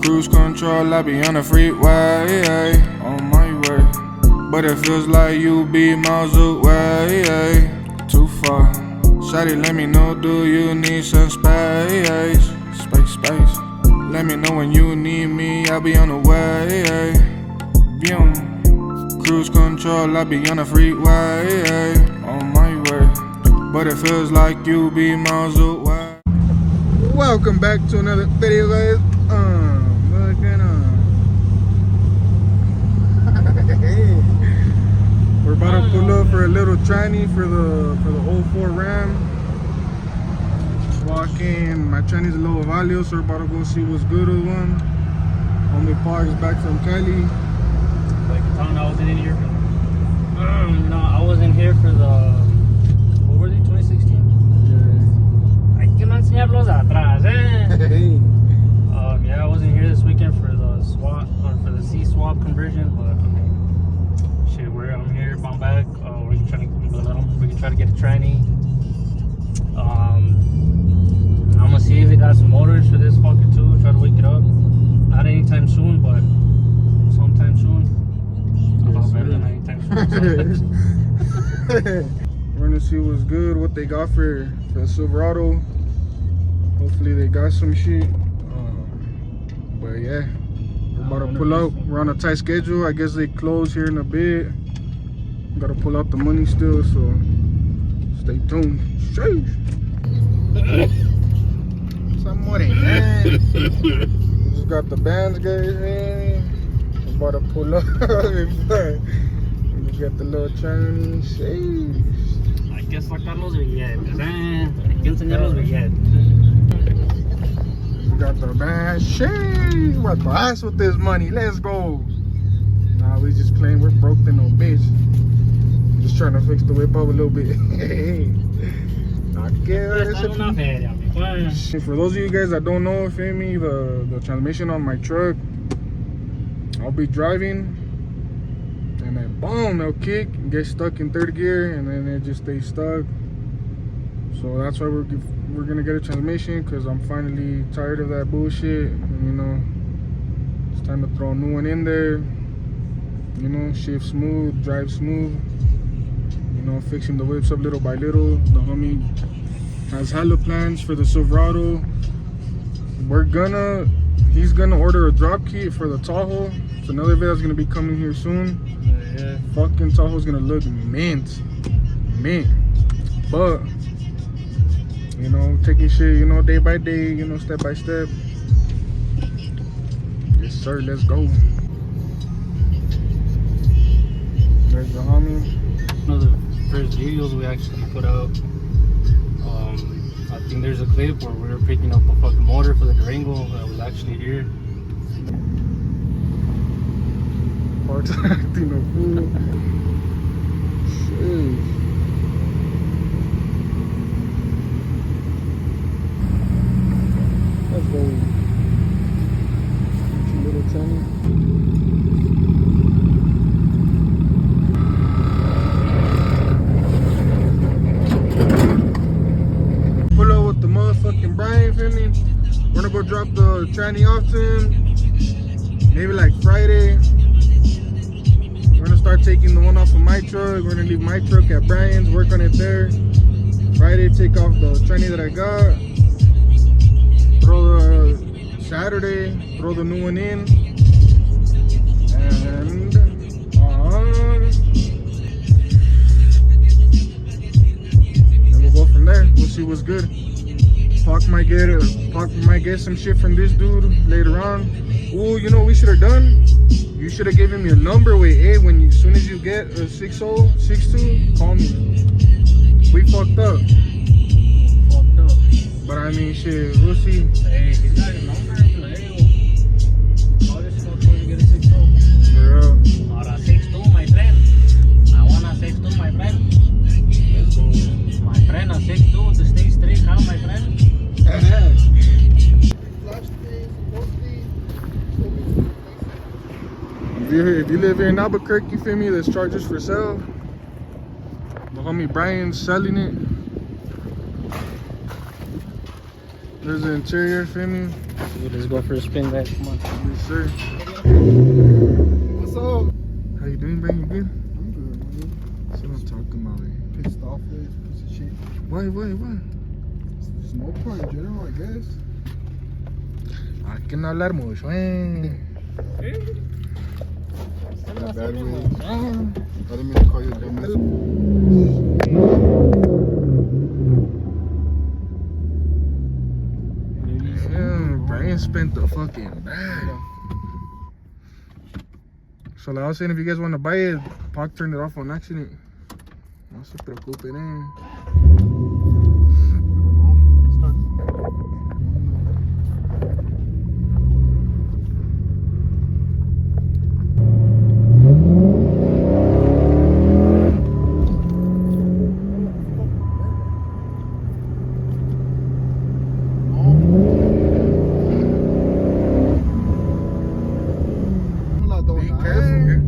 Cruise control, I be on the freeway, on my way. But it feels like you be miles away, too far. Shawty, let me know, do you need some space? Space. Let me know when you need me, I'll be on the way. Cruise control, I be on the freeway, on my way. But it feels like you be miles away. Welcome back to another video, guys. We're about to pull up for a little tranny for the 04 Ram. Walking, my tranny's a little value, so we're about to go see what's good with one. Homie Park is back from Cali. Like I wasn't in here for no, I wasn't here for the, what was it, 2016? Hay que no enseñarlos atrás, yeah, I wasn't here this weekend for the swap, or for the C-swap conversion, but I mean, shit, I'm here, I'm back. We can try to get a tranny. I'm gonna see if they got some motors for this fucker too, try to wake it up. Not anytime soon, but sometime soon. A lot better than anytime soon. We're gonna see what's good, what they got for the Silverado. Hopefully they got some shit. But yeah, we're about to pull up. We're on a tight schedule. I guess they close here in a bit. Gotta pull out the money still, so stay tuned. Sheesh. Some money, man. We just got the bands, guys, man. We're about to pull up. We got the little tranny. Sheesh. Hay que sacar los billetes, Hay que enseñar los billetes. We got the band. Sheesh. We're blessed with this money. Let's go. Nah, we just playing. We're broke than no bitch. Just trying to fix the whip up a little bit. For those of you guys that don't know, feel me, the transmission on my truck, I'll be driving and then boom, they'll kick and get stuck in third gear, and then it just stays stuck. So that's why we're gonna get a transmission, because I'm finally tired of that bullshit. And, you know, it's time to throw a new one in there. You know, shift smooth, drive smooth. You know, fixing the whips up little by little. The homie has hella plans for the Silverado. He's gonna order a drop kit for the Tahoe. It's another video that's gonna be coming here soon. Yeah. Fucking Tahoe's gonna look mint. But you know, taking shit, you know, day by day, you know, step by step. Yes sir, let's go. There's the homie. One of the first videos we actually put out, I think there's a clip where we were picking up a fucking motor for the Durango that was actually here. Parts acting a fool. Shit. Let's go. Little Tranny. Motherfucking Brian, feel me? We're gonna go drop the tranny off to him. Maybe like Friday. We're gonna start taking the one off of my truck. We're gonna leave my truck at Brian's, work on it there. Friday, take off the tranny that I got. Throw the Saturday, throw the new one in. And then we'll go from there. We'll see what's good. Pac might get some shit from this dude later on. Ooh, you know what we should have done? You should have given me a number. Wait, hey, as soon as you get a 6062, call me. We fucked up. But I mean, shit, we'll see. Hey, he's got a number. Call this fucker when you get a 60. Yeah. Or a 62, my friend. I want a 62, my friend. Let's go. My friend, a 62 to stay straight, huh, my friend? If you live here in Albuquerque, feel me, there's chargers for sale. The homie Brian's selling it. There's the interior, feel me? Let's go for a spin back. Come on. Yes, sir. What's up? How you doing, man? You good? I'm good, man. That's what I'm talking about. Pissed off with this piece of shit. Why? There's no point in general, I guess. Hay que no hablar mucho, eh. My bad, man. I didn't mean to call you a dumbass. Yeah, Brian spent the fucking bag. So like I was saying, if you guys want to buy it, Pac turned it off on accident. No se preocupen, eh.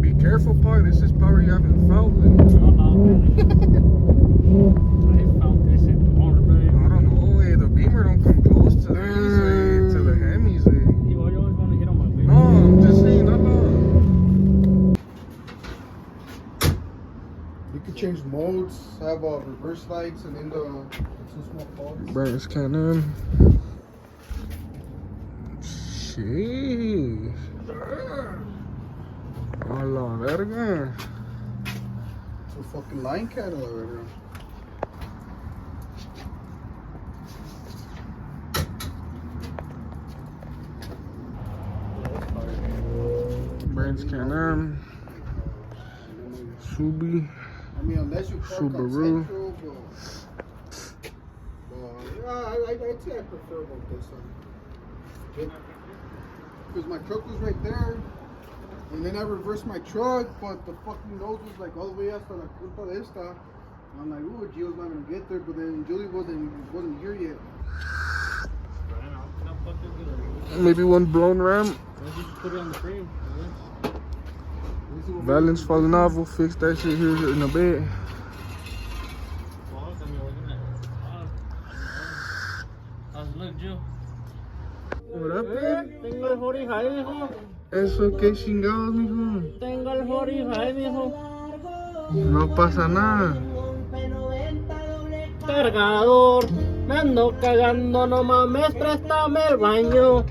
Be careful, Pac. This is power you haven't felt. I found this in the corner, bro. I don't know, eh. The Beamer don't come close to these, eh. To the Hemis, eh. You always want to hit on my wheel. No, I'm just saying, not long. You could change modes, have reverse lights, and then the two small pods. Brian's cannon. Sheesh. A la verga. It's a fucking line cattle already. Brian's cannon. Subi. I mean, unless you park Subaru. on Central, but I'd say I prefer about this one. Because my truck was right there, and then I reversed my truck, but the fucking nose was like all the way hasta la culpa de esta. And I'm like, ooh, Gio's not gonna get there, but then Julie wasn't here yet. Maybe one blown ram. Just put it on the frame. Valence falling off. We'll fix that shit here in a bit. How's it look, Joe? What up, man? Tengo el 45, mijo. Eso que chingados, mijo. Tengo el 45, mijo. No pasa nada. Cargador, me ando cagando, no mames, préstame el baño.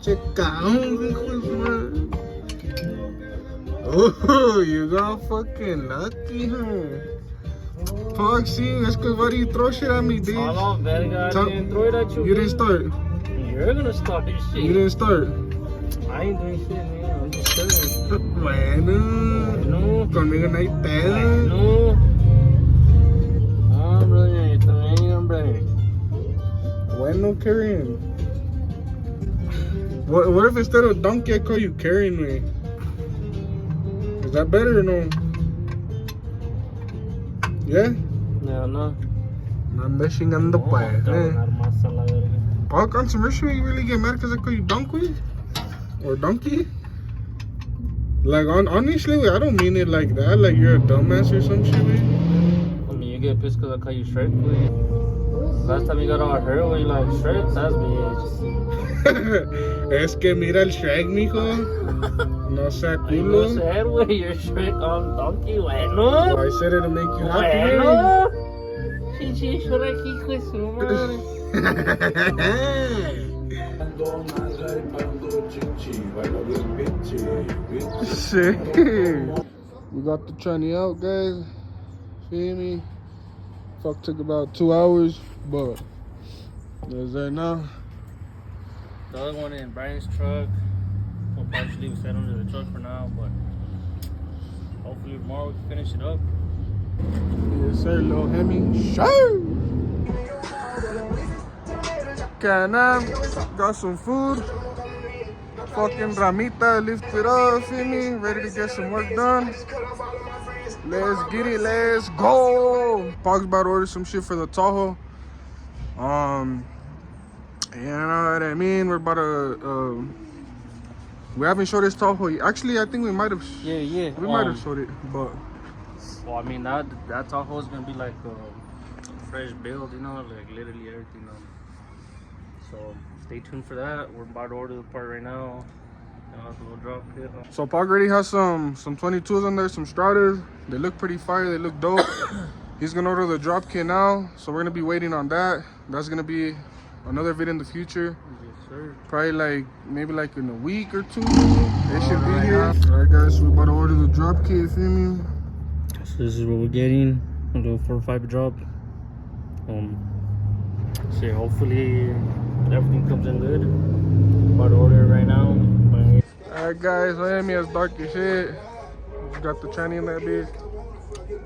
Checao, hijo de su madre. Oh, you got fucking lucky, huh? Fuck, see, that's because why do you throw shit at me, bitch? Oh, verga, I Tell- didn't throw it at you. You didn't start. You're gonna start this shit. You didn't start. I ain't doing shit, man. I'm just chilling. Bueno, No. conmigo no hay pedo. No. Hombre, también, hombre. Bueno, Karen. What if instead of donkey I call you Karen, me? Is that better or no? Yeah? No, no. No ando chingando, pues. Te voy a dar más a la verga. Pac, on some issue, you really get mad because I call you donkey? Or donkey? Like, honestly, I don't mean it like that. Like, you're a dumbass or some shit, man. I mean, you get pissed because I call you Shrek, please. Last time you got all hurt when you like Shrek, that's bitch. Es que mira el Shrek, mijo. No sea You culo. said, güey, you're Shrek on donkey, bueno. I said it to make you happy. Bueno. Chichi, Shrek, hijo de su madre. Shit. We got the Tranny out, guys. Feel me? Fuck took about 2 hours, but there's there now. The other one in Brian's truck. We'll probably leave set under the truck for now, but hopefully tomorrow we can finish it up. Yes, sir, little Hemi. Sure. Can got some food. Fucking Ramita lifted up, feel me? Ready to get some work done. Let's get it, let's go. Pog's about to order some shit for the Tahoe. You know what I mean? We're about to, we haven't showed this Tahoe yet. Actually, I think we might have. Yeah. We might have showed it, but. Well, I mean, that Tahoe is gonna be like a fresh build, you know, like literally everything. So stay tuned for that. We're about to order the part right now. We'll drop it. So Park already has some 22s in there, some Stratas. They look pretty fire. They look dope. He's gonna order the drop kit now, so we're gonna be waiting on that. That's gonna be another video in the future. Yes, sir. Probably like maybe like in a week or two. They should be here. All right, guys. So we're about to order the drop kit. You feel me? So this is what we're getting. A little 4-5 drop. So yeah, hopefully everything comes in good. About to order it right now. Alright guys, Miami is dark as shit. Just got the Tranny in that bitch.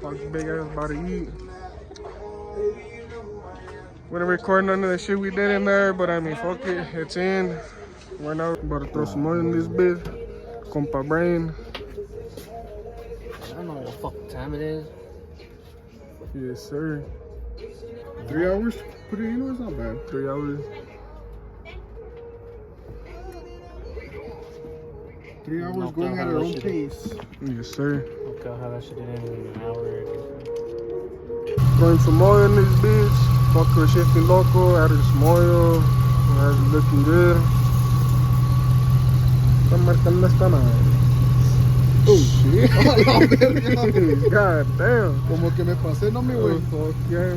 Park's big ass about to eat. We didn't record none of the shit we did in there, but I mean fuck it, it's in. Right now we're about to throw some more in this bitch. Compa brain. I don't know what fucking time it is. Yes sir. 3 hours? Put it in, it's not bad. 3 hours. 3 hours going at our own pace. Yes sir. Okay, I'll have that shit in an hour. Throwing some oil in this bitch. Fuck with shifting local, added some oil. That's looking good. Está marcando esta madre. Oh shit. God damn. Como que me pasé, no me Oh, güey. fuck yeah.